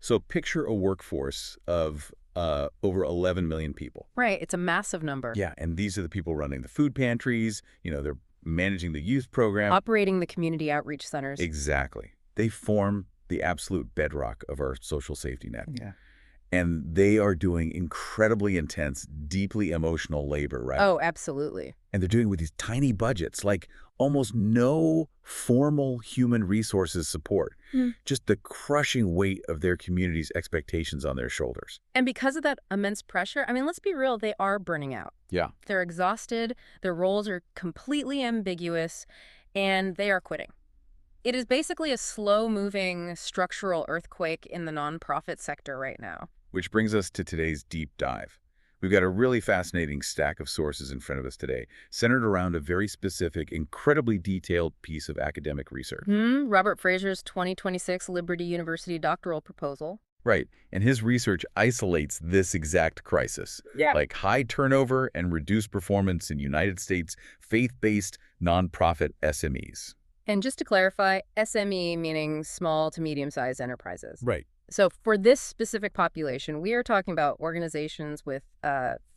So picture a workforce of over 11 million people. Right. It's a massive number. Yeah, and these are the people running the food pantries. They're managing the youth program. Operating the community outreach centers. Exactly. They form the absolute bedrock of our social safety net. Yeah. And they are doing incredibly intense, deeply emotional labor, right? Oh, absolutely. And they're doing it with these tiny budgets, like almost no formal human resources support. Just the crushing weight of their community's expectations on their shoulders. And because of that immense pressure, I mean, let's be real, they are burning out. Yeah. They're exhausted, their roles are completely ambiguous, and they are quitting. It is basically a slow-moving structural earthquake in the nonprofit sector right now. Which brings us to today's deep dive. We've got a really fascinating stack of sources in front of us today, centered around a very specific, incredibly detailed piece of academic research. Robert Fraser's 2026 Liberty University doctoral proposal. Right, and his research isolates this exact crisis, like high turnover and reduced performance in United States faith-based nonprofit SMEs. And just to clarify, SME meaning small to medium-sized enterprises. Right. So for this specific population, we are talking about organizations with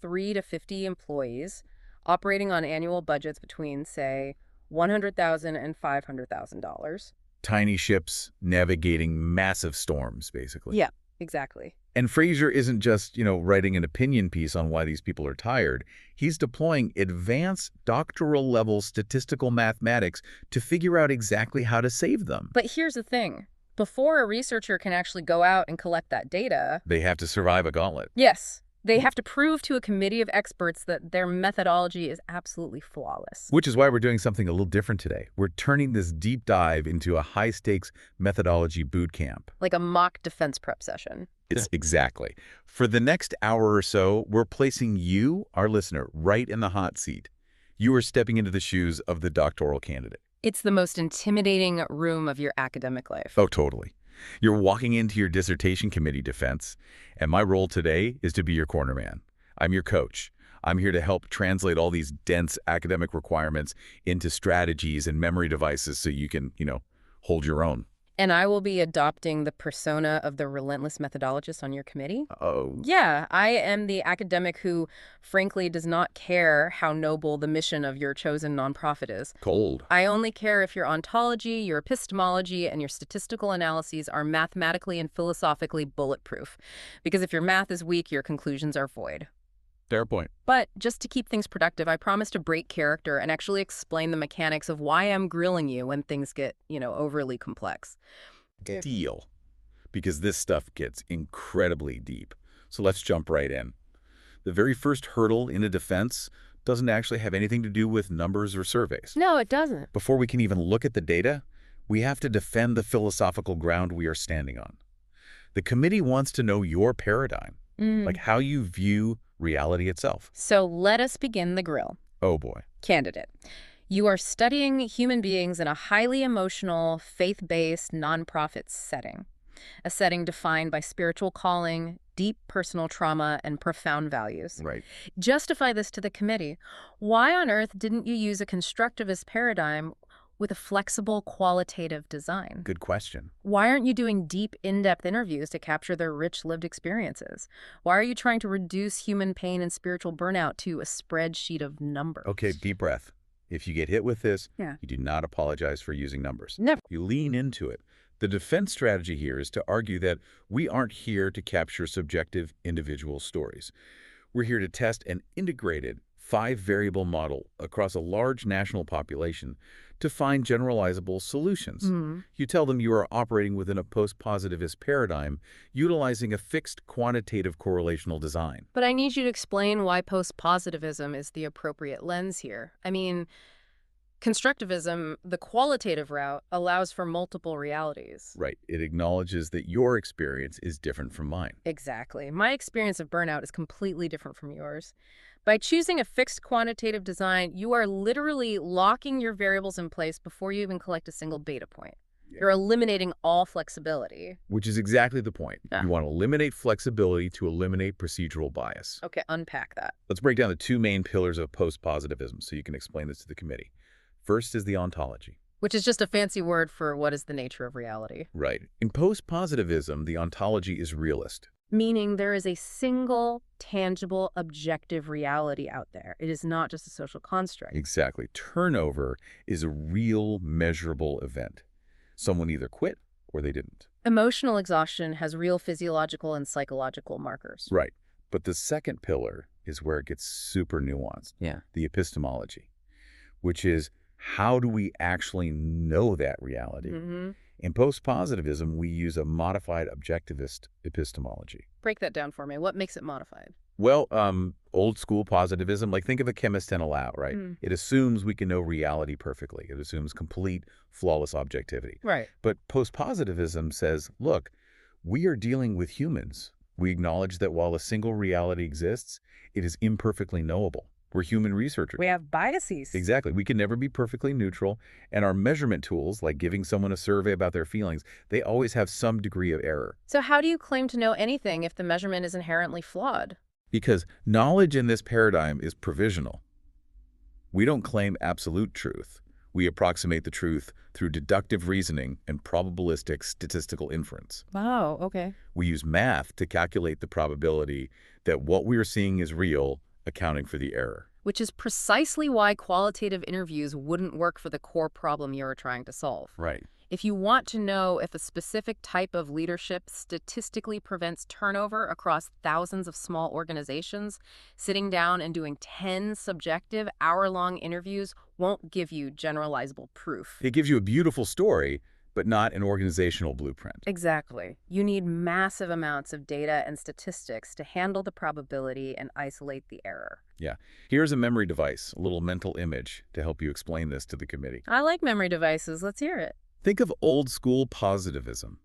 3 to 50 employees operating on annual budgets between, say, $100,000 and $500,000. Tiny ships navigating massive storms, basically. Yeah, exactly. And Fraser isn't just, writing an opinion piece on why these people are tired. He's deploying advanced doctoral-level statistical mathematics to figure out exactly how to save them. But here's the thing. Before a researcher can actually go out and collect that data, They have to survive a gauntlet. yes, they have to prove to a committee of experts that their methodology is absolutely flawless. Which is why we're doing something a little different today. We're turning this deep dive into a high-stakes methodology boot camp. Like a mock defense prep session. It's exactly. For the next hour or so, we're placing you, our listener, right in the hot seat. You are stepping into the shoes of the doctoral candidate. It's the most intimidating room of your academic life. Oh, totally. You're walking into your dissertation committee defense, and my role today is to be your corner man. I'm your coach. I'm here to help translate all these dense academic requirements into strategies and memory devices so you can, hold your own. And I will be adopting the persona of the relentless methodologist on your committee. Oh. Yeah, I am the academic who, frankly, does not care how noble the mission of your chosen nonprofit is. Cold. I only care if your ontology, your epistemology, and your statistical analyses are mathematically and philosophically bulletproof. Because if your math is weak, your conclusions are void. Fair point. But just to keep things productive, I promise to break character and actually explain the mechanics of why I'm grilling you when things get, overly complex. Deal. Because this stuff gets incredibly deep. So let's jump right in. The very first hurdle in a defense doesn't actually have anything to do with numbers or surveys. No, it doesn't. Before we can even look at the data, we have to defend the philosophical ground we are standing on. The committee wants to know your paradigm, like how you view reality itself. So let us begin the grill. Oh boy. Candidate, you are studying human beings in a highly emotional, faith-based nonprofit setting. A setting defined by spiritual calling, deep personal trauma, and profound values. Right. Justify this to the committee. Why on earth didn't you use a constructivist paradigm with a flexible, qualitative design? Good question. Why aren't you doing deep, in-depth interviews to capture their rich lived experiences? Why are you trying to reduce human pain and spiritual burnout to a spreadsheet of numbers? Okay, deep breath. If you get hit with this, Yeah. you do not apologize for using numbers. Never. You lean into it. The defense strategy here is to argue that we aren't here to capture subjective individual stories. We're here to test an integrated 5-variable model across a large national population to find generalizable solutions. You tell them you are operating within a post-positivist paradigm, utilizing a fixed quantitative correlational design. But I need you to explain why post-positivism is the appropriate lens here. I mean, constructivism, the qualitative route, allows for multiple realities. Right. It acknowledges that your experience is different from mine. Exactly. My experience of burnout is completely different from yours. By choosing a fixed quantitative design, you are literally locking your variables in place before you even collect a single data point. Yeah. You're eliminating all flexibility. Which is exactly the point. Yeah. You want to eliminate flexibility to eliminate procedural bias. Okay, unpack that. Let's break down the 2 main pillars of post-positivism so you can explain this to the committee. First is the ontology. Which is just a fancy word for what is the nature of reality. Right. In post-positivism, the ontology is realist. Meaning there is a single, tangible, objective reality out there. It is not just a social construct. Exactly. Turnover is a real, measurable event. Someone either quit or they didn't. Emotional exhaustion has real physiological and psychological markers. Right. But the second pillar is where it gets super nuanced. Yeah. The epistemology, which is how do we actually know that reality? Mm-hmm. In post-positivism, we use a modified objectivist epistemology. Break that down for me. What makes it modified? Well, old school positivism, like think of a chemist and a lab, right? It assumes we can know reality perfectly. It assumes complete, flawless objectivity. Right. But post-positivism says, look, we are dealing with humans. We acknowledge that while a single reality exists, it is imperfectly knowable. We're human researchers. We have biases. Exactly. We can never be perfectly neutral, and our measurement tools, like giving someone a survey about their feelings, they always have some degree of error. So how do you claim to know anything if the measurement is inherently flawed? Because knowledge in this paradigm is provisional. We don't claim absolute truth. We approximate the truth through deductive reasoning and probabilistic statistical inference. Wow, okay. We use math to calculate the probability that what we are seeing is real, accounting for the error. Which is precisely why qualitative interviews wouldn't work for the core problem you're trying to solve. Right. If you want to know if a specific type of leadership statistically prevents turnover across thousands of small organizations, sitting down and doing 10 subjective hour-long interviews won't give you generalizable proof. It gives you a beautiful story, but not an organizational blueprint. Exactly. You need massive amounts of data and statistics to handle the probability and isolate the error. Yeah. Here's a memory device, a little mental image, to help you explain this to the committee. I like memory devices. Let's hear it. Think of old school positivism,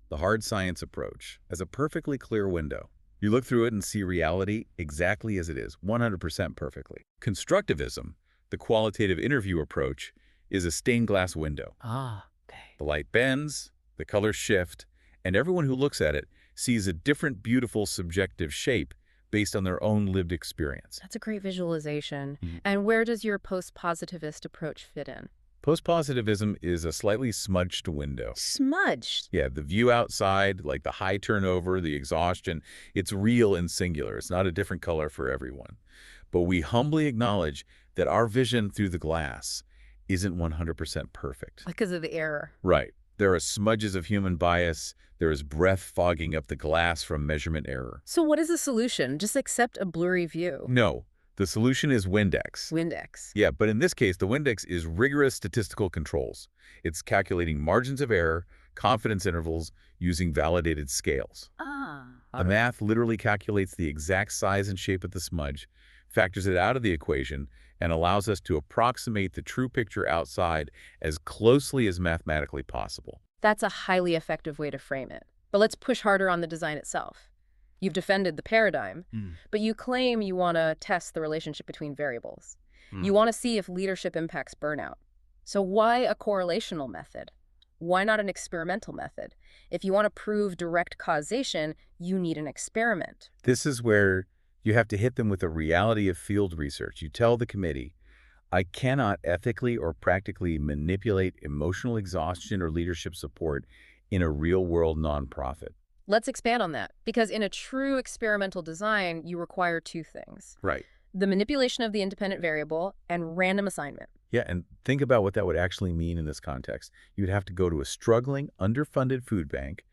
the hard science approach, as a perfectly clear window. You look through it and see reality exactly as it is, 100% perfectly. Constructivism, the qualitative interview approach, is a stained glass window. Ah, okay. The light bends, the colors shift, and everyone who looks at it sees a different beautiful subjective shape based on their own lived experience. That's a great visualization. And where does your post-positivist approach fit in? Post-positivism is a slightly smudged window. Smudged. Yeah, the view outside, like the high turnover, the exhaustion, it's real and singular. It's not a different color for everyone. But we humbly acknowledge that our vision through the glass isn't 100% perfect. Because of the error. Right. There are smudges of human bias. There is breath fogging up the glass from measurement error. So what is the solution? Just accept a blurry view. No, the solution is Windex. Windex. Yeah, but in this case, the Windex is rigorous statistical controls. It's calculating margins of error, confidence intervals, using validated scales. The math literally calculates the exact size and shape of the smudge, factors it out of the equation, and allows us to approximate the true picture outside as closely as mathematically possible. That's a highly effective way to frame it. But let's push harder on the design itself. You've defended the paradigm, but you claim you want to test the relationship between variables. You want to see if leadership impacts burnout. So why a correlational method? Why not an experimental method? If you want to prove direct causation, you need an experiment. This is where you have to hit them with the reality of field research. You tell the committee, I cannot ethically or practically manipulate emotional exhaustion or leadership support in a real-world nonprofit. Let's expand on that, because in a true experimental design, you require two things. Right. The manipulation of the independent variable and random assignment. Yeah, and think about what that would actually mean in this context. You'd have to go to a struggling, underfunded food bank,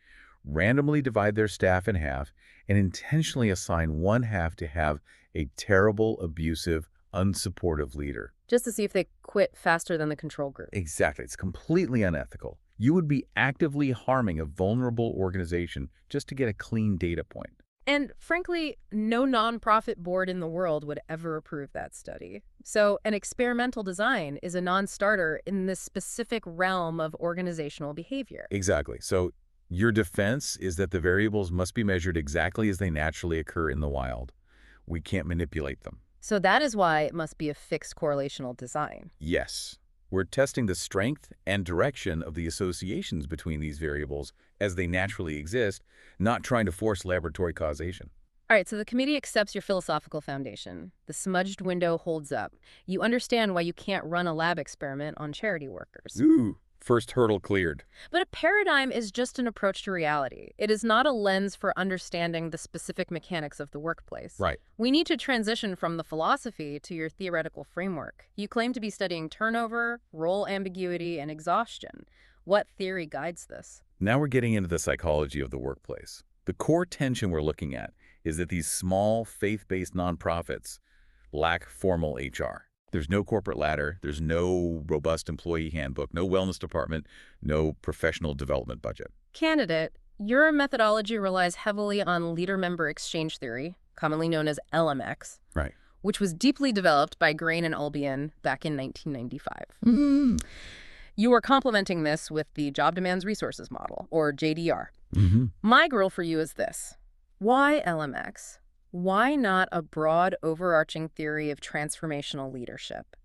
randomly divide their staff in half, and intentionally assign one half to have a terrible, abusive, unsupportive leader. Just to see if they quit faster than the control group. Exactly. It's completely unethical. You would be actively harming a vulnerable organization just to get a clean data point. And frankly, no nonprofit board in the world would ever approve that study. So an experimental design is a non-starter in this specific realm of organizational behavior. Exactly. So your defense is that the variables must be measured exactly as they naturally occur in the wild. We can't manipulate them. So that is why it must be a fixed correlational design. Yes. We're testing the strength and direction of the associations between these variables as they naturally exist, not trying to force laboratory causation. All right, so the committee accepts your philosophical foundation. The smudged window holds up. You understand why you can't run a lab experiment on charity workers. Ooh, first hurdle cleared. But a paradigm is just an approach to reality. It is not a lens for understanding the specific mechanics of the workplace. Right. We need to transition from the philosophy to your theoretical framework. You claim to be studying turnover, role ambiguity, and exhaustion. What theory guides this? Now we're getting into the psychology of the workplace. The core tension we're looking at is that these small, faith-based nonprofits lack formal HR. There's no corporate ladder, there's no robust employee handbook, no wellness department, no professional development budget. Candidate, your methodology relies heavily on leader-member exchange theory, commonly known as LMX, Right. which was deeply developed by Grain and Albion back in 1995. You are complementing this with the Job Demands Resources Model, or JDR. My grill for you is this. Why LMX? Why not a broad, overarching theory of transformational leadership?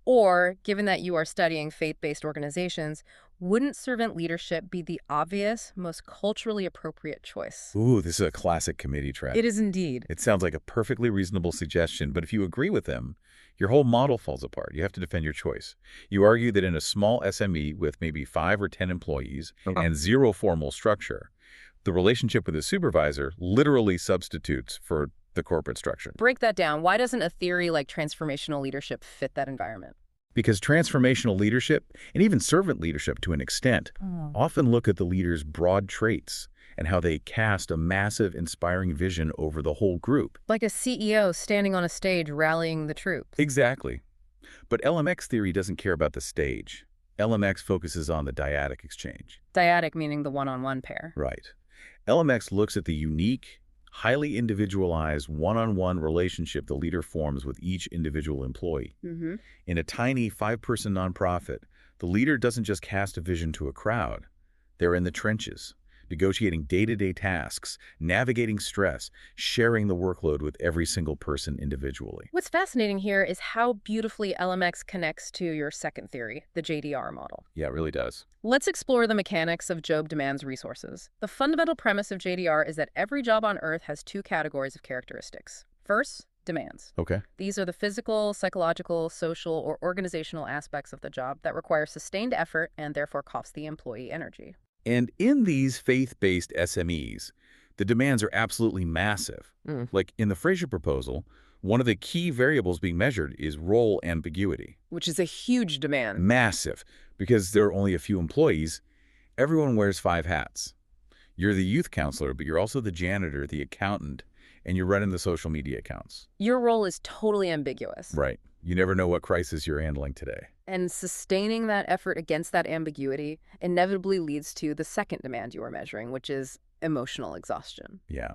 Or, given that you are studying faith-based organizations, wouldn't servant leadership be the obvious, most culturally appropriate choice? Ooh, this is a classic committee trap. It is indeed. It sounds like a perfectly reasonable suggestion, but if you agree with them, your whole model falls apart. You have to defend your choice. You argue that in a small SME with maybe 5 or 10 employees and zero formal structure, the relationship with the supervisor literally substitutes for the corporate structure. Break that down. Why doesn't a theory like transformational leadership fit that environment? Because transformational leadership, and even servant leadership to an extent, often look at the leader's broad traits and how they cast a massive, inspiring vision over the whole group. Like a CEO standing on a stage rallying the troops. Exactly. But LMX theory doesn't care about the stage. LMX focuses on the dyadic exchange. Dyadic meaning the one-on-one pair. Right. LMX looks at the unique, highly individualized one-on-one relationship the leader forms with each individual employee. In a tiny 5-person nonprofit, the leader doesn't just cast a vision to a crowd. They're in the trenches, negotiating day-to-day tasks, navigating stress, sharing the workload with every single person individually. What's fascinating here is how beautifully LMX connects to your second theory, the JDR model. Yeah, it really does. Let's explore the mechanics of job demands resources. The fundamental premise of JDR is that every job on Earth has 2 categories of characteristics. First, demands. Okay. These are the physical, psychological, social, or organizational aspects of the job that require sustained effort and therefore cost the employee energy. And in these faith-based SMEs, the demands are absolutely massive. Like in the Fraser proposal, one of the key variables being measured is role ambiguity. Which is a huge demand. Massive, because there are only a few employees. Everyone wears 5 hats. You're the youth counselor, but you're also the janitor, the accountant, and you're running the social media accounts. Your role is totally ambiguous. Right. You never know what crisis you're handling today. And sustaining that effort against that ambiguity inevitably leads to the second demand you are measuring, which is emotional exhaustion. Yeah.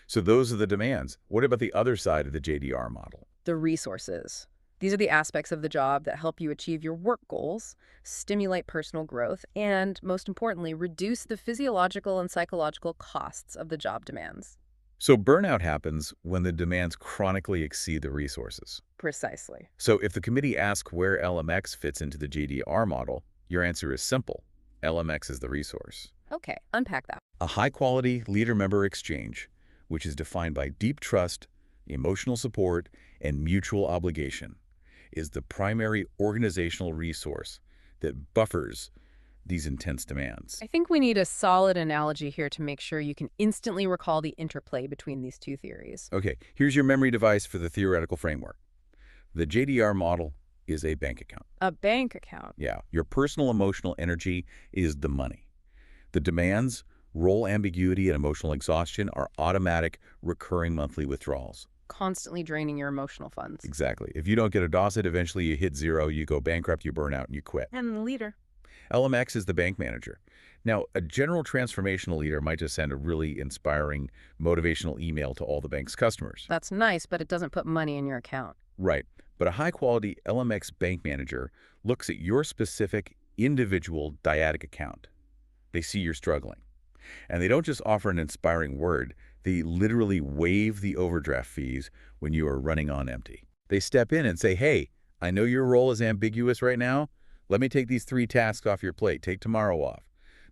So those are the demands. What about the other side of the JDR model? The resources. These are the aspects of the job that help you achieve your work goals, stimulate personal growth, and, most importantly, reduce the physiological and psychological costs of the job demands. So burnout happens when the demands chronically exceed the resources. Precisely. So if the committee asks where LMX fits into the JDR model, your answer is simple. LMX is the resource. Okay, unpack that. A high-quality leader-member exchange, which is defined by deep trust, emotional support, and mutual obligation, is the primary organizational resource that buffers these intense demands. I think we need a solid analogy here to make sure you can instantly recall the interplay between these 2 theories. Okay, here's your memory device for the theoretical framework. The JDR model is a bank account. A bank account. Yeah, your personal emotional energy is the money. The demands, role ambiguity, and emotional exhaustion are automatic, recurring monthly withdrawals. Constantly draining your emotional funds. Exactly. If you don't get a deposit, eventually you hit 0, you go bankrupt, you burn out, and you quit. And the leader. LMX is the bank manager. Now, a general transformational leader might just send a really inspiring, motivational email to all the bank's customers. That's nice, but it doesn't put money in your account. Right. But a high-quality LMX bank manager looks at your specific, individual dyadic account. They see you're struggling. And they don't just offer an inspiring word. They literally waive the overdraft fees when you are running on empty. They step in and say, hey, I know your role is ambiguous right now. Let me take these 3 tasks off your plate. Take tomorrow off.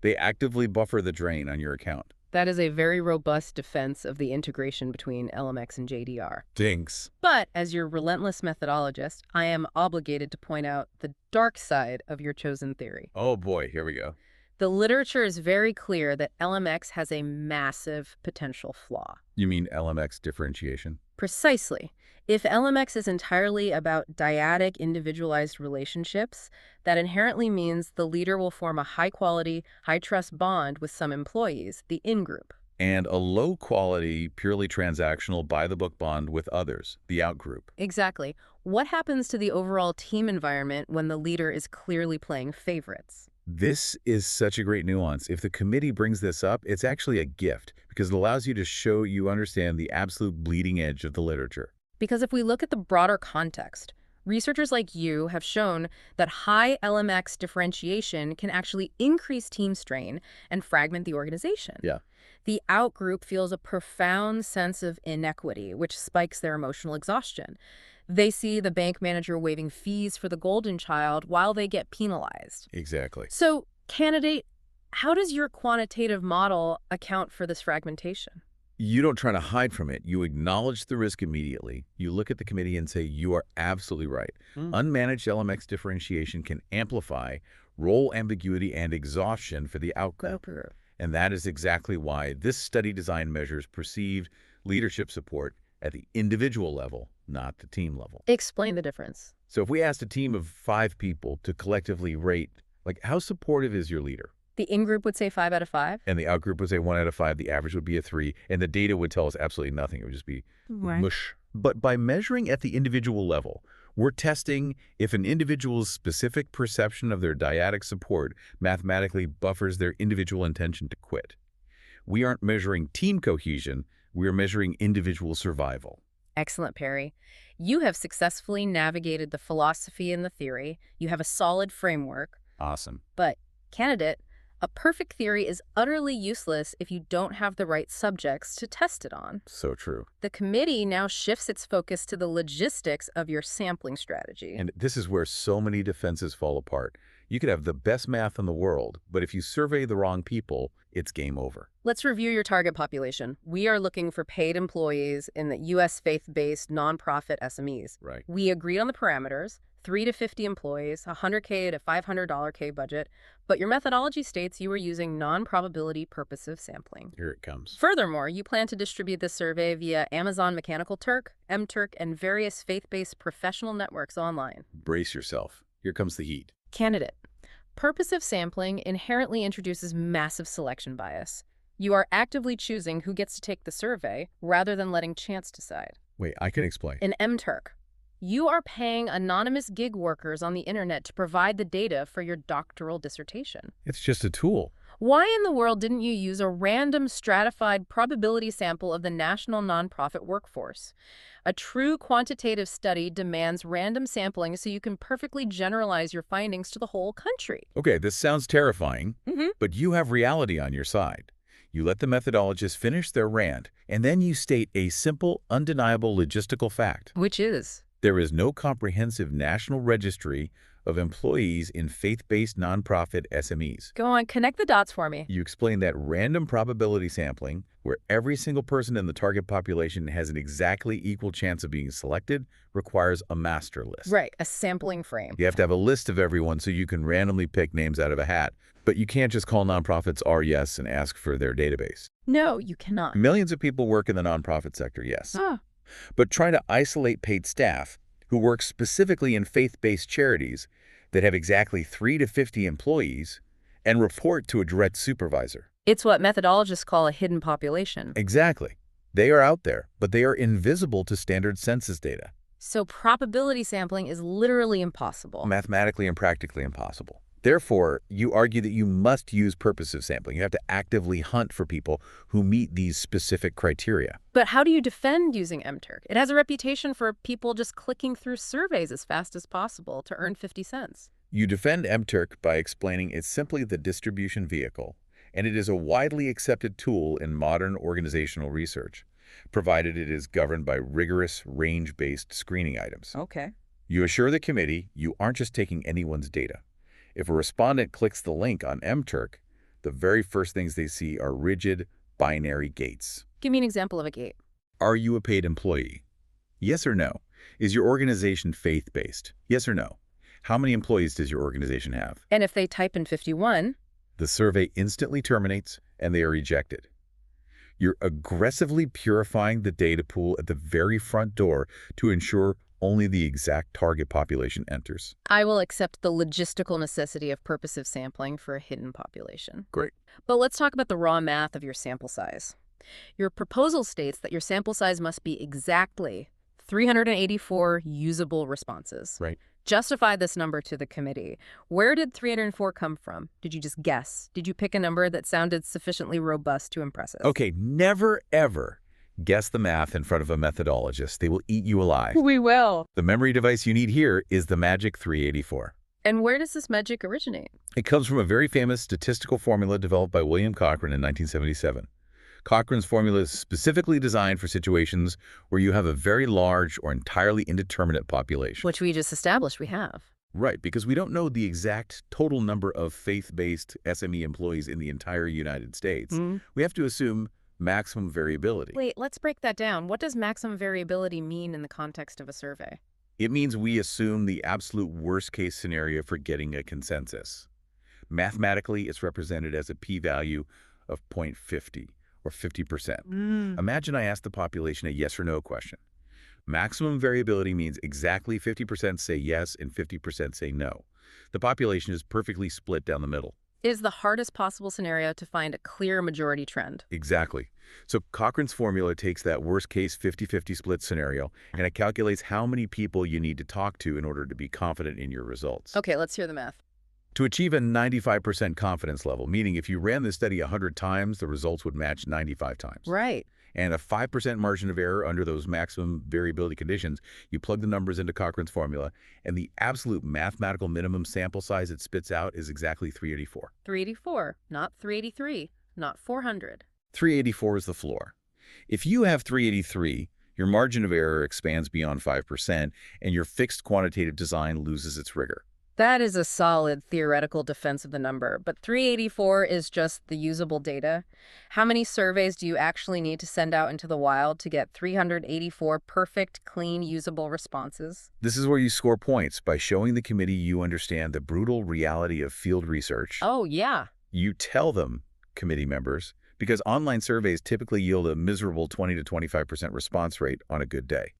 They actively buffer the drain on your account. That is a very robust defense of the integration between LMX and JDR. Thanks. But as your relentless methodologist, I am obligated to point out the dark side of your chosen theory. Oh boy, here we go. The literature is very clear that LMX has a massive potential flaw. You mean LMX differentiation? Precisely. If LMX is entirely about dyadic, individualized relationships, that inherently means the leader will form a high-quality, high-trust bond with some employees, the in-group. And a low-quality, purely transactional, by-the-book bond with others, the out-group. Exactly. What happens to the overall team environment when the leader is clearly playing favorites? This is such a great nuance. If the committee brings this up, it's actually a gift because it allows you to show you understand the absolute bleeding edge of the literature. Because if we look at the broader context, researchers like you have shown that high LMX differentiation can actually increase team strain and fragment the organization. Yeah. The out-group feels a profound sense of inequity, which spikes their emotional exhaustion. They see the bank manager waiving fees for the golden child while they get penalized. Exactly. So, candidate, how does your quantitative model account for this fragmentation? You don't try to hide from it. You acknowledge the risk immediately. You look at the committee and say, you are absolutely right. Unmanaged LMX differentiation can amplify role ambiguity and exhaustion for the outgroup. And that is exactly why this study design measures perceived leadership support at the individual level, not the team level. Explain the difference. So if we asked a team of 5 people to collectively rate, like, how supportive is your leader? The in-group would say 5 out of 5? And the out-group would say 1 out of 5. The average would be a 3. And the data would tell us absolutely nothing. It would just be mush. But by measuring at the individual level, we're testing if an individual's specific perception of their dyadic support mathematically buffers their individual intention to quit. We aren't measuring team cohesion. We are measuring individual survival. Excellent, Perry. You have successfully navigated the philosophy and the theory. You have a solid framework. Awesome. But, candidate, a perfect theory is utterly useless if you don't have the right subjects to test it on. So true. The committee now shifts its focus to the logistics of your sampling strategy. And this is where so many defenses fall apart. You could have the best math in the world, but if you survey the wrong people, it's game over. Let's review your target population. We are looking for paid employees in the U.S. faith-based nonprofit SMEs. Right. We agreed on the parameters, 3 to 50 employees, $100K to $500K budget, but your methodology states you were using non-probability purposive sampling. Here it comes. Furthermore, you plan to distribute this survey via Amazon Mechanical Turk, MTurk, and various faith-based professional networks online. Brace yourself. Here comes the heat. Candidate. Purposive sampling inherently introduces massive selection bias. You are actively choosing who gets to take the survey rather than letting chance decide. Wait, I can explain. In MTurk, you are paying anonymous gig workers on the internet to provide the data for your doctoral dissertation. It's just a tool. Why in the world didn't you use a random stratified probability sample of the national nonprofit workforce? A true quantitative study demands random sampling so you can perfectly generalize your findings to the whole country. Okay, this sounds terrifying, but you have reality on your side. You let the methodologists finish their rant, and then you state a simple, undeniable logistical fact. Which is? There is no comprehensive national registry of employees in faith-based nonprofit SMEs. Go on, connect the dots for me. You explain that random probability sampling, where every single person in the target population has an exactly equal chance of being selected, requires a master list. Right, a sampling frame. You have to have a list of everyone so you can randomly pick names out of a hat. But you can't just call nonprofits RES and ask for their database. No, you cannot. Millions of people work in the nonprofit sector, yes. Ah. But try to isolate paid staff who work specifically in faith-based charities that have exactly 3 to 50 employees and report to a direct supervisor. It's what methodologists call a hidden population. Exactly. They are out there, but they are invisible to standard census data. So probability sampling is literally impossible. Mathematically and practically impossible. Therefore, you argue that you must use purposive sampling. You have to actively hunt for people who meet these specific criteria. But how do you defend using MTurk? It has a reputation for people just clicking through surveys as fast as possible to earn 50 cents. You defend MTurk by explaining it's simply the distribution vehicle, and it is a widely accepted tool in modern organizational research, provided it is governed by rigorous range-based screening items. Okay. You assure the committee you aren't just taking anyone's data. If a respondent clicks the link on MTurk, the very first things they see are rigid, binary gates. Give me an example of a gate. Are you a paid employee? Yes or no? Is your organization faith-based? Yes or no? How many employees does your organization have? And if they type in 51, The survey instantly terminates and they are rejected. You're aggressively purifying the data pool at the very front door to ensure only the exact target population enters. I will accept the logistical necessity of purposive sampling for a hidden population. Great. But let's talk about the raw math of your sample size. Your proposal states that your sample size must be exactly 384 usable responses. Right. Justify this number to the committee. Where did 304 come from? Did you just guess? Did you pick a number that sounded sufficiently robust to impress us? Okay, never ever guess the math in front of a methodologist. They will eat you alive. We will. The memory device you need here is the magic 384. And where does this magic originate? It comes from a very famous statistical formula developed by William Cochrane in 1977. Cochrane's formula is specifically designed for situations where you have a very large or entirely indeterminate population. Which we just established we have. Right, because we don't know the exact total number of faith-based SME employees in the entire United States. We have to assume maximum variability. Wait, let's break that down. What does maximum variability mean in the context of a survey? It means we assume the absolute worst-case scenario for getting a consensus. Mathematically, it's represented as a p-value of 0.50. Or 50%. Imagine I ask the population a yes or no question. Maximum variability means exactly 50% say yes and 50% say no. The population is perfectly split down the middle. Is the hardest possible scenario to find a clear majority trend. Exactly. So Cochrane's formula takes that worst-case 50-50 split scenario and it calculates how many people you need to talk to in order to be confident in your results. Okay, let's hear the math. To achieve a 95% confidence level, meaning if you ran the study 100 times, the results would match 95 times. Right. And a 5% margin of error under those maximum variability conditions, you plug the numbers into Cochrane's formula, and the absolute mathematical minimum sample size it spits out is exactly 384. 384, not 383, not 400. 384 is the floor. If you have 383, your margin of error expands beyond 5%, and your fixed quantitative design loses its rigor. That is a solid theoretical defense of the number, but 384 is just the usable data. How many surveys do you actually need to send out into the wild to get 384 perfect, clean, usable responses? This is where you score points by showing the committee you understand the brutal reality of field research. Oh, yeah. You tell them, committee members, because online surveys typically yield a miserable 20 to 25% response rate on a good day.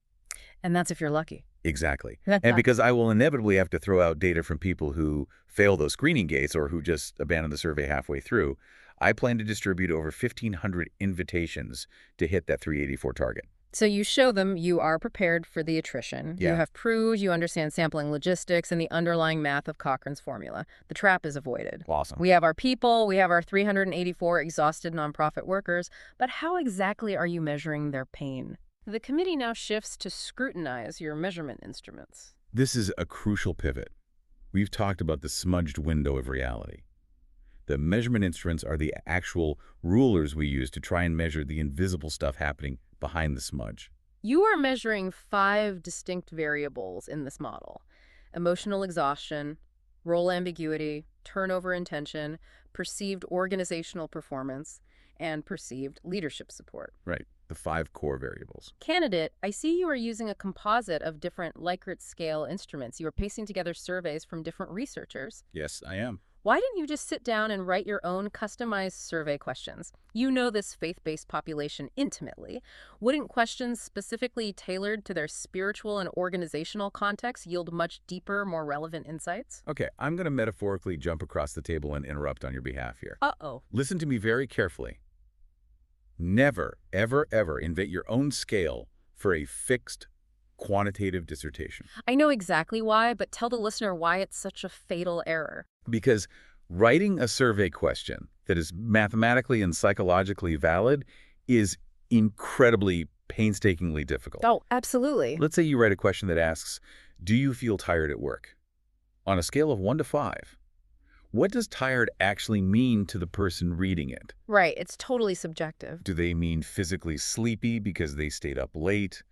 And that's if you're lucky. Exactly. And because I will inevitably have to throw out data from people who fail those screening gates or who just abandon the survey halfway through, I plan to distribute over 1,500 invitations to hit that 384 target. So you show them you are prepared for the attrition. Yeah. You have proved you understand sampling logistics and the underlying math of Cochrane's formula. The trap is avoided. Awesome. We have our people, we have our 384 exhausted nonprofit workers, but how exactly are you measuring their pain? The committee now shifts to scrutinize your measurement instruments. This is a crucial pivot. We've talked about the smudged window of reality. The measurement instruments are the actual rulers we use to try and measure the invisible stuff happening behind the smudge. You are measuring 5 distinct variables in this model: emotional exhaustion, role ambiguity, turnover intention, perceived organizational performance, and perceived leadership support. Right. The 5 core variables. Candidate, I see you are using a composite of different Likert scale instruments. You are pasting together surveys from different researchers. Yes, I am. Why didn't you just sit down and write your own customized survey questions? You know this faith-based population intimately. Wouldn't questions specifically tailored to their spiritual and organizational context yield much deeper, more relevant insights? Okay, I'm going to metaphorically jump across the table and interrupt on your behalf here. Uh-oh. Listen to me very carefully. Never, ever, ever invent your own scale for a fixed quantitative dissertation. I know exactly why, but tell the listener why it's such a fatal error. Because writing a survey question that is mathematically and psychologically valid is incredibly painstakingly difficult. Oh, absolutely. Let's say you write a question that asks, do you feel tired at work? On a scale of 1 to 5, what does tired actually mean to the person reading it? Right, it's totally subjective. Do they mean physically sleepy because they stayed up late?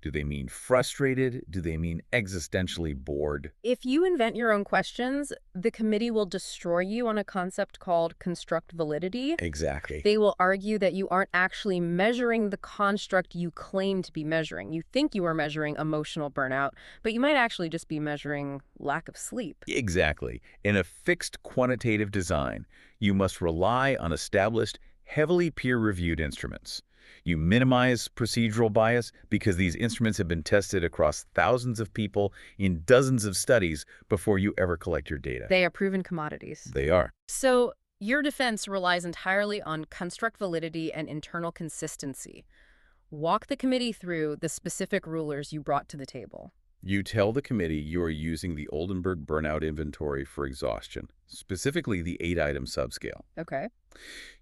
Do they mean frustrated? Do they mean existentially bored? If you invent your own questions, the committee will destroy you on a concept called construct validity. Exactly. They will argue that you aren't actually measuring the construct you claim to be measuring. You think you are measuring emotional burnout, but you might actually just be measuring lack of sleep. Exactly. In a fixed quantitative design, you must rely on established, heavily peer-reviewed instruments. You minimize procedural bias because these instruments have been tested across thousands of people in dozens of studies before you ever collect your data. They are proven commodities. They are. So your defense relies entirely on construct validity and internal consistency. Walk the committee through the specific rulers you brought to the table. You tell the committee you are using the Oldenburg Burnout Inventory for exhaustion, specifically the 8-item subscale. Okay.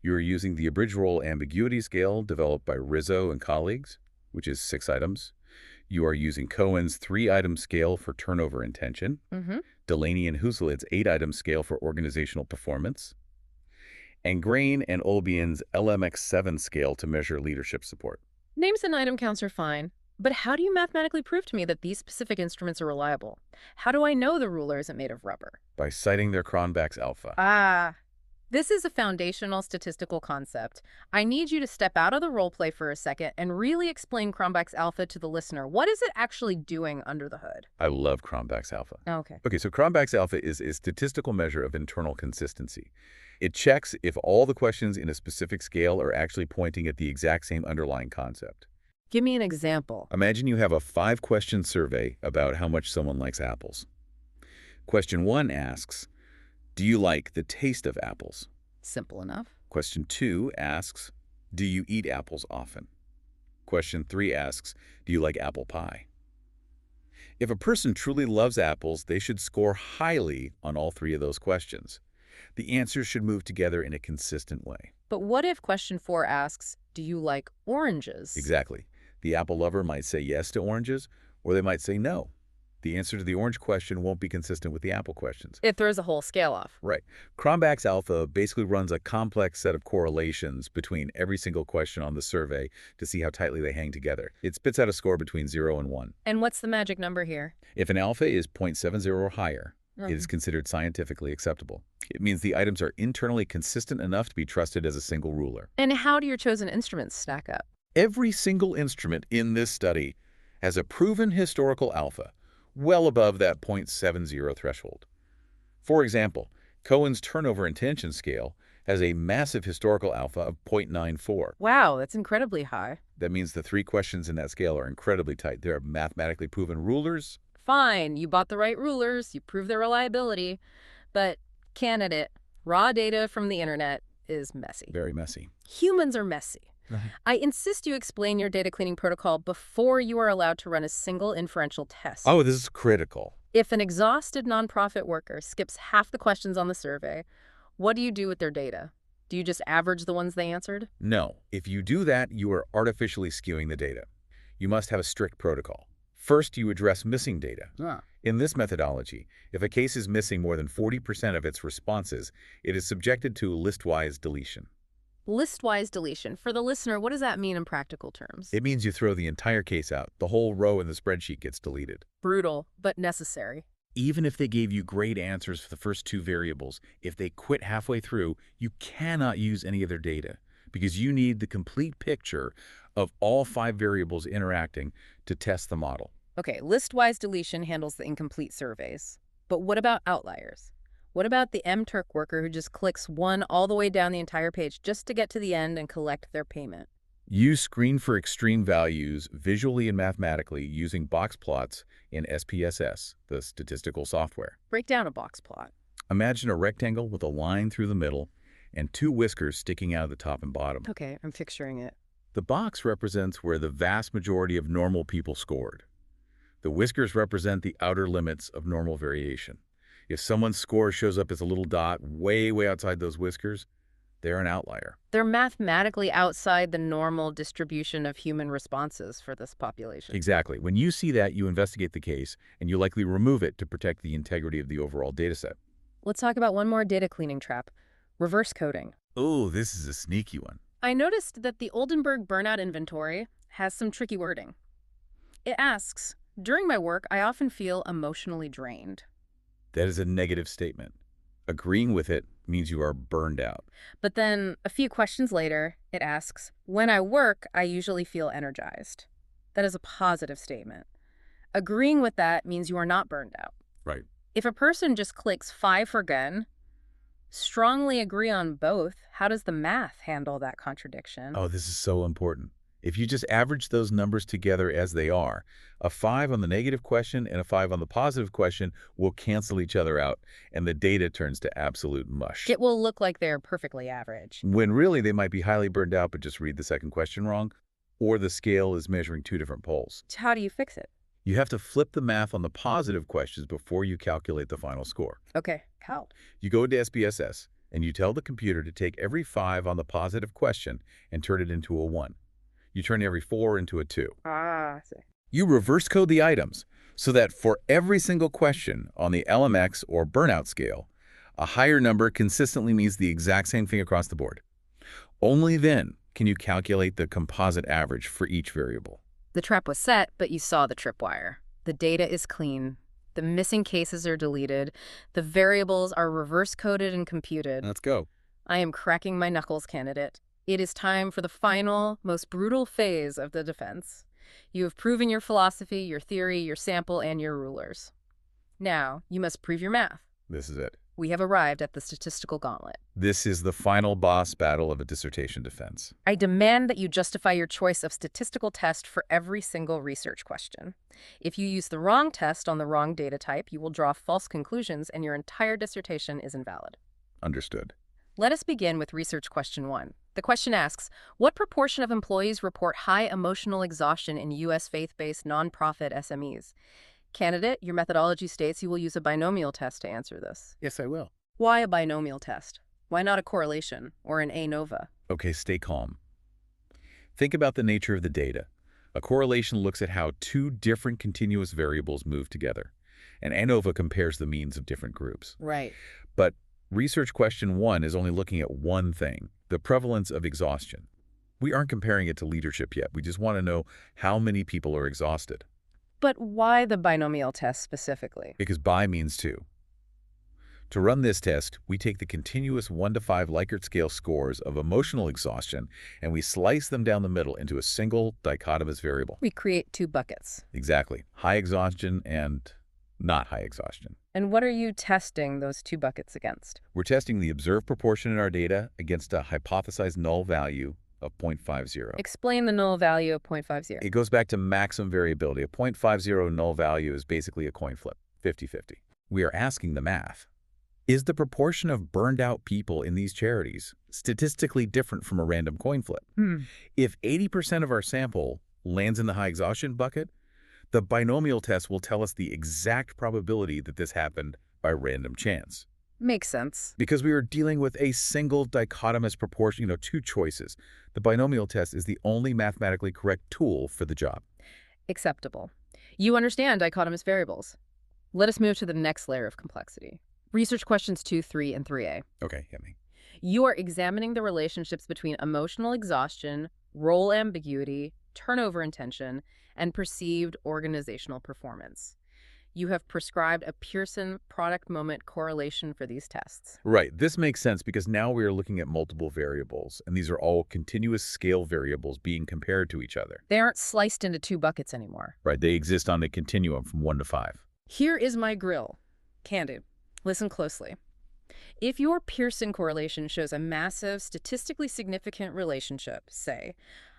You are using the Abridged Ambiguity Scale developed by Rizzo and colleagues, which is 6 items. You are using Cohen's 3-item scale for turnover intention, Delaney and Huselic's 8-item scale for organizational performance, and Grain and Olbian's LMX7 scale to measure leadership support. Names and item counts are fine. But how do you mathematically prove to me that these specific instruments are reliable? How do I know the ruler isn't made of rubber? By citing their Cronbach's alpha. This is a foundational statistical concept. I need you to step out of the role play for a second and really explain Cronbach's alpha to the listener. What is it actually doing under the hood? I love Cronbach's alpha. Okay. Okay, so Cronbach's alpha is a statistical measure of internal consistency. It checks if all the questions in a specific scale are actually pointing at the exact same underlying concept. Give me an example. Imagine you have a 5-question survey about how much someone likes apples. Question 1 asks, do you like the taste of apples? Simple enough. Question 2 asks, do you eat apples often? Question 3 asks, do you like apple pie? If a person truly loves apples, they should score highly on all 3 of those questions. The answers should move together in a consistent way. But what if question 4 asks, do you like oranges? Exactly. The apple lover might say yes to oranges, or they might say no. The answer to the orange question won't be consistent with the apple questions. It throws a whole scale off. Right. Cronbach's alpha basically runs a complex set of correlations between every single question on the survey to see how tightly they hang together. It spits out a score between 0 and 1. And what's the magic number here? If an alpha is 0.70 or higher, it is considered scientifically acceptable. It means the items are internally consistent enough to be trusted as a single ruler. And how do your chosen instruments stack up? Every single instrument in this study has a proven historical alpha, well above that 0.70 threshold. For example, Cohen's turnover intention scale has a massive historical alpha of 0.94. Wow, that's incredibly high. That means the 3 questions in that scale are incredibly tight. They're mathematically proven rulers. Fine, you bought the right rulers, you proved their reliability, but candidate, raw data from the internet is messy. Very messy. Humans are messy. I insist you explain your data cleaning protocol before you are allowed to run a single inferential test. Oh, this is critical. If an exhausted nonprofit worker skips half the questions on the survey, what do you do with their data? Do you just average the ones they answered? No. If you do that, you are artificially skewing the data. You must have a strict protocol. First, you address missing data. In this methodology, if a case is missing more than 40% of its responses, it is subjected to list-wise deletion. List-wise deletion. For the listener, what does that mean in practical terms? It means you throw the entire case out. The whole row in the spreadsheet gets deleted. Brutal, but necessary. Even if they gave you great answers for the first 2 variables, if they quit halfway through, you cannot use any of their data because you need the complete picture of all 5 variables interacting to test the model. Okay, list-wise deletion handles the incomplete surveys. But what about outliers? What about the MTurk worker who just clicks 1 all the way down the entire page just to get to the end and collect their payment? You screen for extreme values visually and mathematically using box plots in SPSS, the statistical software. Break down a box plot. Imagine a rectangle with a line through the middle and 2 whiskers sticking out of the top and bottom. Okay, I'm picturing it. The box represents where the vast majority of normal people scored. The whiskers represent the outer limits of normal variation. If someone's score shows up as a little dot way outside those whiskers, they're an outlier. They're mathematically outside the normal distribution of human responses for this population. Exactly. When you see that, you investigate the case, and you likely remove it to protect the integrity of the overall dataset. Let's talk about one more data cleaning trap, reverse coding. Oh, this is a sneaky one. I noticed that the Oldenburg Burnout Inventory has some tricky wording. It asks, during my work, I often feel emotionally drained. That is a negative statement. Agreeing with it means you are burned out. But then, a few questions later, it asks, when I work, I usually feel energized. That is a positive statement. Agreeing with that means you are not burned out. Right. If a person just clicks 5 for gun, strongly agree on both, how does the math handle that contradiction? Oh, this is so important. If you just average those numbers together as they are, a 5 on the negative question and a 5 on the positive question will cancel each other out, and the data turns to absolute mush. It will look like they're perfectly average. When really they might be highly burned out but just read the second question wrong, or the scale is measuring two different poles. How do you fix it? You have to flip the math on the positive questions before you calculate the final score. Okay, how? You go to SPSS, and you tell the computer to take every 5 on the positive question and turn it into a 1. You turn every 4 into a 2. Ah, I see. You reverse code the items so that for every single question on the LMX or burnout scale, a higher number consistently means the exact same thing across the board. Only then can you calculate the composite average for each variable. The trap was set, but you saw the tripwire. The data is clean. The missing cases are deleted. The variables are reverse-coded and computed. Let's go. I am cracking my knuckles, candidate. It is time for the final, most brutal phase of the defense. You have proven your philosophy, your theory, your sample, and your rulers. Now, you must prove your math. This is it. We have arrived at the statistical gauntlet. This is the final boss battle of a dissertation defense. I demand that you justify your choice of statistical test for every single research question. If you use the wrong test on the wrong data type, you will draw false conclusions and your entire dissertation is invalid. Understood. Let us begin with research question 1. The question asks, what proportion of employees report high emotional exhaustion in U.S. faith-based nonprofit SMEs? Candidate, your methodology states you will use a binomial test to answer this. Yes, I will. Why a binomial test? Why not a correlation or an ANOVA? Okay, stay calm. Think about the nature of the data. A correlation looks at how two different continuous variables move together. An ANOVA compares the means of different groups. Right. But research question 1 is only looking at one thing, the prevalence of exhaustion. We aren't comparing it to leadership yet. We just want to know how many people are exhausted. But why the binomial test specifically? Because bi means 2. To run this test, we take the continuous 1 to 5 Likert scale scores of emotional exhaustion and we slice them down the middle into a single dichotomous variable. We create 2 buckets. Exactly. High exhaustion and not high exhaustion. And what are you testing those 2 buckets against? We're testing the observed proportion in our data against a hypothesized null value of 0.50. Explain the null value of 0.50. It goes back to maximum variability. A 0.50 null value is basically a coin flip, 50-50. We are asking the math. Is the proportion of burned out people in these charities statistically different from a random coin flip? If 80% of our sample lands in the high exhaustion bucket, the binomial test will tell us the exact probability that this happened by random chance. Makes sense. Because we are dealing with a single dichotomous proportion, 2 choices. The binomial test is the only mathematically correct tool for the job. Acceptable. You understand dichotomous variables. Let us move to the next layer of complexity. Research questions 2, 3, and 3A. Okay, hit me. You are examining the relationships between emotional exhaustion, role ambiguity, turnover intention, and perceived organizational performance. You have prescribed a Pearson product moment correlation for these tests. Right. This makes sense because now we are looking at multiple variables, and these are all continuous scale variables being compared to each other. They aren't sliced into 2 buckets anymore. Right. They exist on a continuum from 1 to 5. Here is my grill. Candid. Listen closely. If your Pearson correlation shows a massive, statistically significant relationship, say,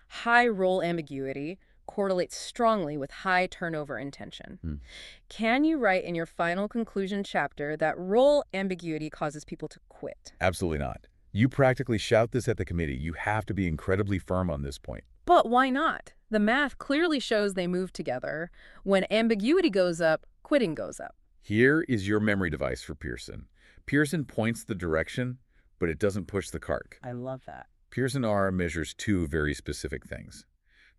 high role ambiguity correlates strongly with high turnover intention, can you write in your final conclusion chapter that role ambiguity causes people to quit? Absolutely not. You practically shout this at the committee. You have to be incredibly firm on this point. But why not? The math clearly shows they move together. When ambiguity goes up, quitting goes up. Here is your memory device for Pearson. Pearson points the direction, but it doesn't push the cart. I love that. Pearson R measures 2 very specific things: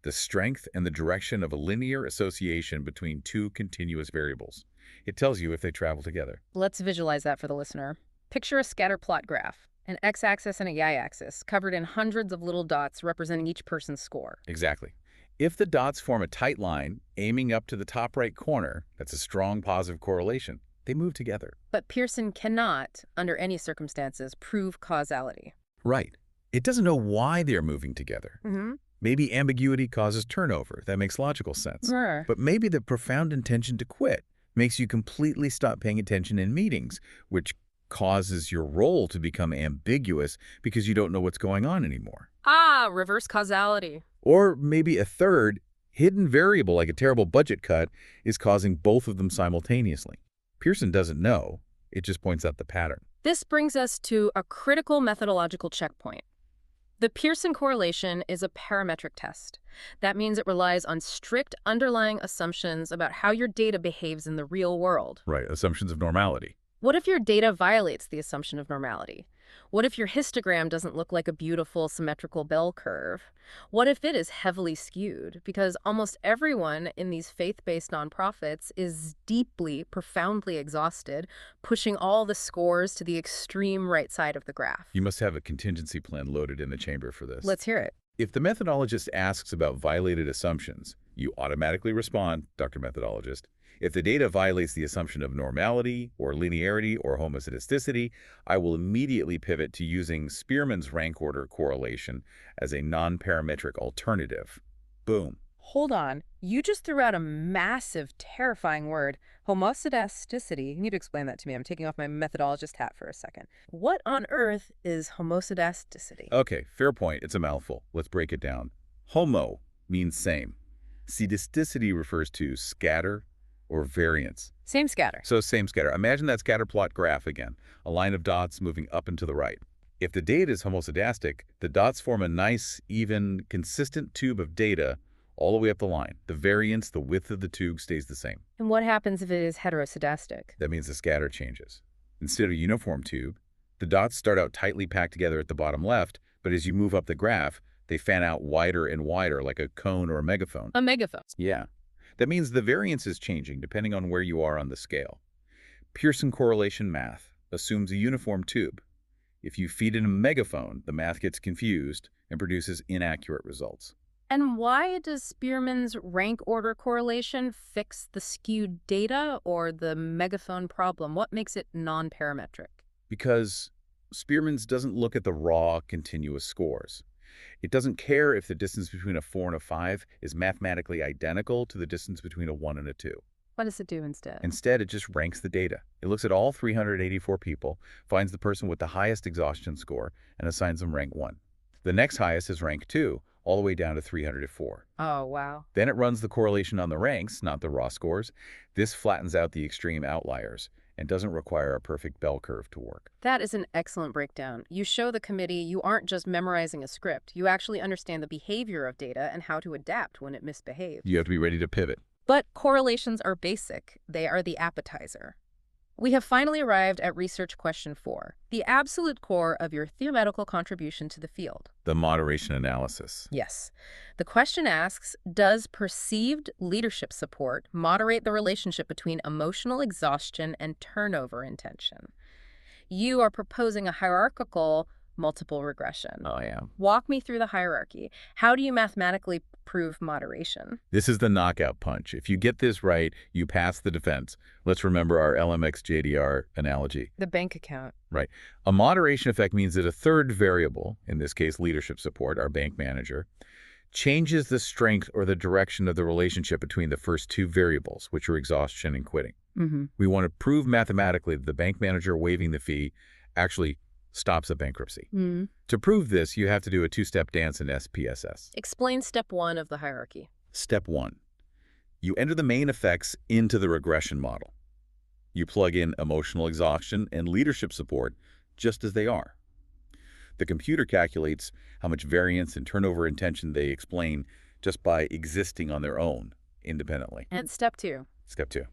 the strength and the direction of a linear association between 2 continuous variables. It tells you if they travel together. Let's visualize that for the listener. Picture a scatter plot graph, an x-axis and a y-axis, covered in hundreds of little dots representing each person's score. Exactly. If the dots form a tight line aiming up to the top right corner, that's a strong positive correlation. They move together. But Pearson cannot, under any circumstances, prove causality. Right. It doesn't know why they're moving together. Maybe ambiguity causes turnover. That makes logical sense. Sure. But maybe the profound intention to quit makes you completely stop paying attention in meetings, which causes your role to become ambiguous because you don't know what's going on anymore. Ah, reverse causality. Or maybe a third, hidden variable like a terrible budget cut is causing both of them simultaneously. Pearson doesn't know. It just points out the pattern. This brings us to a critical methodological checkpoint. The Pearson correlation is a parametric test. That means it relies on strict underlying assumptions about how your data behaves in the real world. Right, assumptions of normality. What if your data violates the assumption of normality? What if your histogram doesn't look like a beautiful symmetrical bell curve? What if it is heavily skewed? Because almost everyone in these faith-based nonprofits is deeply, profoundly exhausted, pushing all the scores to the extreme right side of the graph. You must have a contingency plan loaded in the chamber for this. Let's hear it. If the methodologist asks about violated assumptions, you automatically respond, Dr. Methodologist. If the data violates the assumption of normality or linearity or homoscedasticity, I will immediately pivot to using Spearman's rank order correlation as a non-parametric alternative. Boom. Hold on. You just threw out a massive, terrifying word, homoscedasticity. You need to explain that to me. I'm taking off my methodologist hat for a second. What on earth is homoscedasticity? Okay, fair point. It's a mouthful. Let's break it down. Homo means same. Cedasticity refers to scatter or variance. Same scatter. So same scatter. Imagine that scatter plot graph again, a line of dots moving up and to the right. If the data is homoscedastic, the dots form a nice, even, consistent tube of data all the way up the line. The variance, the width of the tube stays the same. And what happens if it is heteroscedastic? That means the scatter changes. Instead of a uniform tube, the dots start out tightly packed together at the bottom left, but as you move up the graph, they fan out wider and wider like a cone or a megaphone. A megaphone. Yeah. That means the variance is changing depending on where you are on the scale. Pearson correlation math assumes a uniform tube. If you feed in a megaphone, the math gets confused and produces inaccurate results. And why does Spearman's rank order correlation fix the skewed data or the megaphone problem? What makes it non-parametric? Because Spearman's doesn't look at the raw, continuous scores. It doesn't care if the distance between a 4 and a 5 is mathematically identical to the distance between a 1 and a 2. What does it do instead? Instead, it just ranks the data. It looks at all 384 people, finds the person with the highest exhaustion score, and assigns them rank 1. The next highest is rank 2, all the way down to 304. Oh, wow. Then it runs the correlation on the ranks, not the raw scores. This flattens out the extreme outliers and doesn't require a perfect bell curve to work. That is an excellent breakdown. You show the committee you aren't just memorizing a script. You actually understand the behavior of data and how to adapt when it misbehaves. You have to be ready to pivot. But correlations are basic. They are the appetizer. We have finally arrived at research question 4, the absolute core of your theoretical contribution to the field. The moderation analysis. Yes. The question asks, does perceived leadership support moderate the relationship between emotional exhaustion and turnover intention? You are proposing a hierarchical multiple regression. Oh, yeah. Walk me through the hierarchy. How do you mathematically prove moderation? This is the knockout punch. If you get this right, you pass the defense. Let's remember our LMX-JDR analogy. The bank account. Right. A moderation effect means that a third variable, in this case leadership support, our bank manager, changes the strength or the direction of the relationship between the first two variables, which are exhaustion and quitting. We want to prove mathematically that the bank manager waiving the fee actually stops a bankruptcy. To prove this, you have to do a two-step dance in SPSS. Explain step 1 of the hierarchy. Step 1. You enter the main effects into the regression model. You plug in emotional exhaustion and leadership support just as they are. The computer calculates how much variance and turnover intention they explain just by existing on their own, independently. And step 2. Step 2.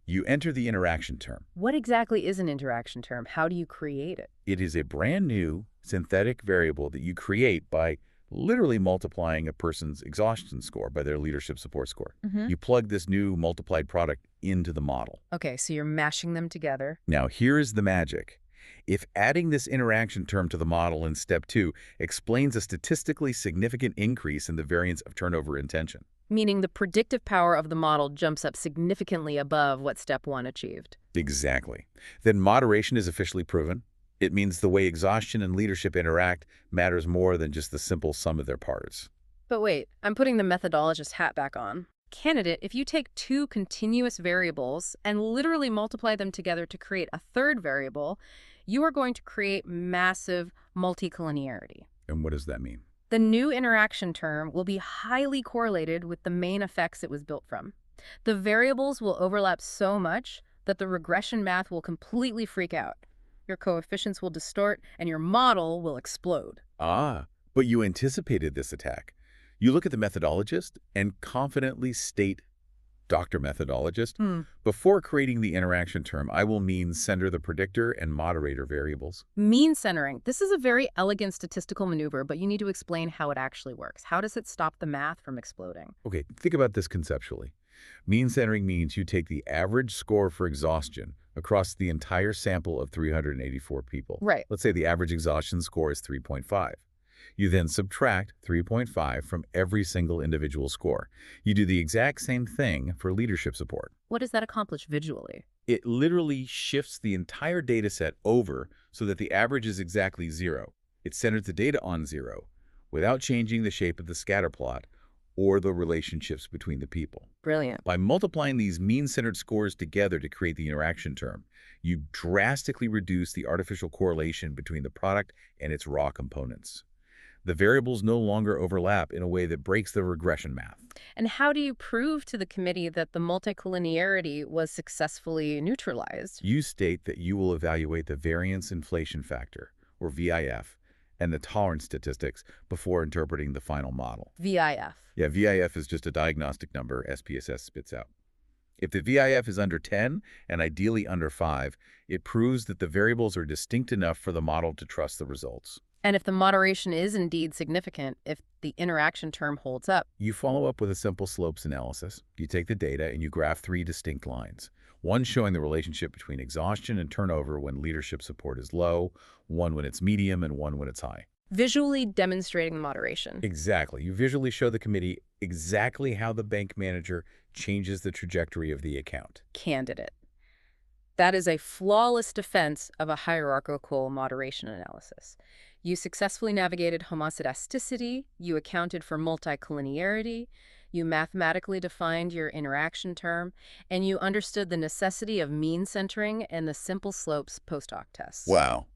You enter the interaction term. What exactly is an interaction term? How do you create it? It is a brand new synthetic variable that you create by literally multiplying a person's exhaustion score by their leadership support score. You plug this new multiplied product into the model. Okay, so you're mashing them together. Now, here is the magic. If adding this interaction term to the model in step 2 explains a statistically significant increase in the variance of turnover intention. Meaning the predictive power of the model jumps up significantly above what step 1 achieved. Exactly. Then moderation is officially proven. It means the way exhaustion and leadership interact matters more than just the simple sum of their parts. But wait, I'm putting the methodologist hat back on. Candidate, if you take two continuous variables and literally multiply them together to create a third variable, you are going to create massive multicollinearity. And what does that mean? The new interaction term will be highly correlated with the main effects it was built from. The variables will overlap so much that the regression math will completely freak out. Your coefficients will distort and your model will explode. Ah, but you anticipated this attack. You look at the methodologist and confidently state, Dr. Methodologist, before creating the interaction term, I will mean center the predictor and moderator variables. Mean centering. This is a very elegant statistical maneuver, but you need to explain how it actually works. How does it stop the math from exploding? Okay, think about this conceptually. Mean centering means you take the average score for exhaustion across the entire sample of 384 people. Right. Let's say the average exhaustion score is 3.5. You then subtract 3.5 from every single individual score. You do the exact same thing for leadership support. What does that accomplish visually? It literally shifts the entire data set over so that the average is exactly 0. It centers the data on 0 without changing the shape of the scatter plot or the relationships between the people. Brilliant. By multiplying these mean-centered scores together to create the interaction term, you drastically reduce the artificial correlation between the product and its raw components. The variables no longer overlap in a way that breaks the regression math. And how do you prove to the committee that the multicollinearity was successfully neutralized? You state that you will evaluate the variance inflation factor, or VIF, and the tolerance statistics before interpreting the final model. VIF. Yeah, VIF is just a diagnostic number SPSS spits out. If the VIF is under 10, and ideally under 5, it proves that the variables are distinct enough for the model to trust the results. And if the moderation is indeed significant, if the interaction term holds up, you follow up with a simple slopes analysis. You take the data and you graph 3 distinct lines. One showing the relationship between exhaustion and turnover when leadership support is low, one when it's medium, and one when it's high. visually demonstrating the moderation. Exactly. You visually show the committee exactly how the bank manager changes the trajectory of the account. Candidate. That is a flawless defense of a hierarchical moderation analysis. You successfully navigated homoscedasticity, you accounted for multicollinearity, you mathematically defined your interaction term, and you understood the necessity of mean centering and the simple slopes post-hoc tests. Wow.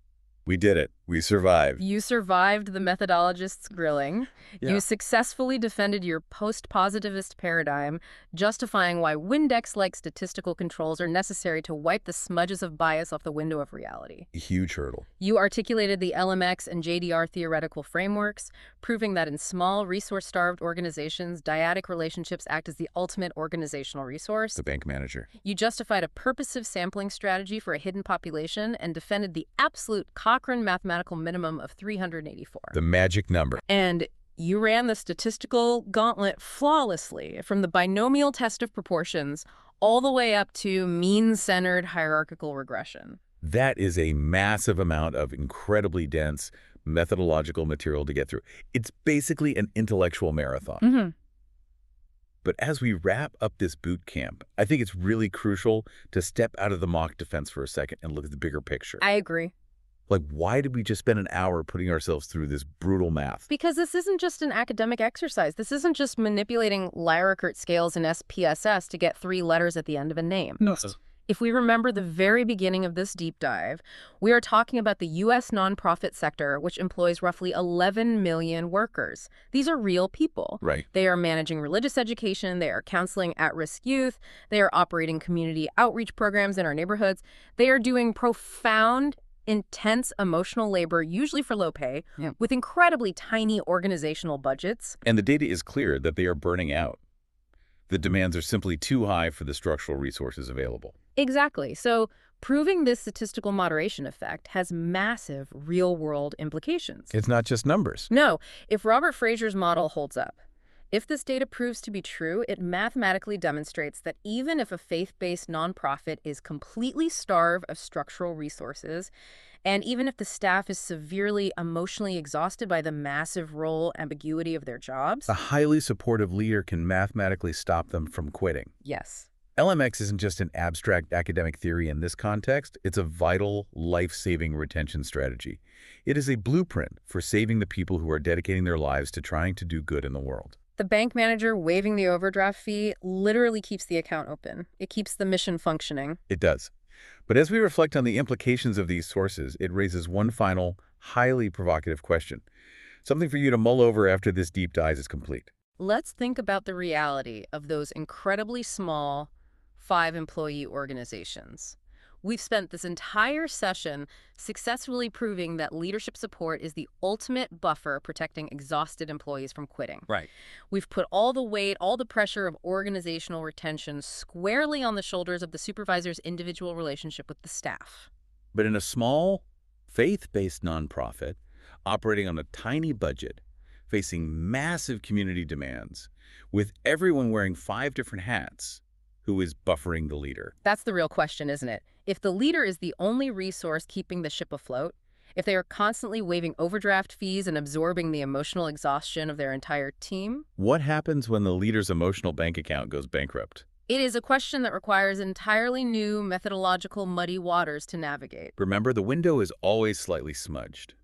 We did it. We survived. You survived the methodologist's grilling. Yeah. You successfully defended your post-positivist paradigm, justifying why Windex-like statistical controls are necessary to wipe the smudges of bias off the window of reality. A huge hurdle. You articulated the LMX and JDR theoretical frameworks, proving that in small, resource-starved organizations, dyadic relationships act as the ultimate organizational resource. The bank manager. You justified a purposive sampling strategy for a hidden population and defended the absolute Cochrane mathematical minimum of 384. The magic number. And you ran the statistical gauntlet flawlessly, from the binomial test of proportions all the way up to mean-centered hierarchical regression. That is a massive amount of incredibly dense methodological material to get through. It's basically an intellectual marathon. But as we wrap up this boot camp, I think it's really crucial to step out of the mock defense for a second and look at the bigger picture. I agree. Like, why did we just spend an hour putting ourselves through this brutal math? Because this isn't just an academic exercise. This isn't just manipulating Lyrakert scales and SPSS to get 3 letters at the end of a name. No. If we remember the very beginning of this deep dive, we are talking about the U.S. nonprofit sector, which employs roughly 11 million workers. These are real people. Right. They are managing religious education. They are counseling at-risk youth. They are operating community outreach programs in our neighborhoods. They are doing profound, intense emotional labor, usually for low pay, with incredibly tiny organizational budgets. And the data is clear that they are burning out. The demands are simply too high for the structural resources available. Exactly. So proving this statistical moderation effect has massive real-world implications. It's not just numbers. No, if Robert Fraser's model holds up, If this data proves to be true, it mathematically demonstrates that even if a faith-based nonprofit is completely starved of structural resources, and even if the staff is severely emotionally exhausted by the massive role ambiguity of their A jobs, highly supportive leader can mathematically stop them from quitting. yes. LMX isn't just an abstract academic theory in this context, it's a vital, life-saving retention strategy. It is a blueprint for saving the people who are dedicating their lives to trying to do good in the world. The bank manager waiving the overdraft fee literally keeps the account open. It keeps the mission functioning. It does. But as we reflect on the implications of these sources, it raises one final, highly provocative question. Something for you to mull over after this deep dive is complete. Let's think about the reality of those incredibly small 5-employee organizations. We've spent this entire session successfully proving that leadership support is the ultimate buffer protecting exhausted employees from quitting. Right. We've put all the weight, all the pressure of organizational retention squarely on the shoulders of the supervisor's individual relationship with the staff. But in a small, faith-based nonprofit, operating on a tiny budget, facing massive community demands, with everyone wearing 5 different hats, who is buffering the leader? That's the real question, isn't it? If the leader is the only resource keeping the ship afloat, if they are constantly waiving overdraft fees and absorbing the emotional exhaustion of their entire team, What happens when the leader's emotional bank account goes bankrupt? it is a question that requires entirely new methodological muddy waters to navigate. Remember, the window is always slightly smudged.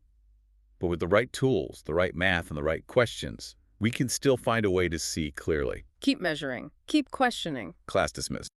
But with the right tools, the right math, and the right questions, we can still find a way to see clearly. Keep measuring. Keep questioning. Class dismissed.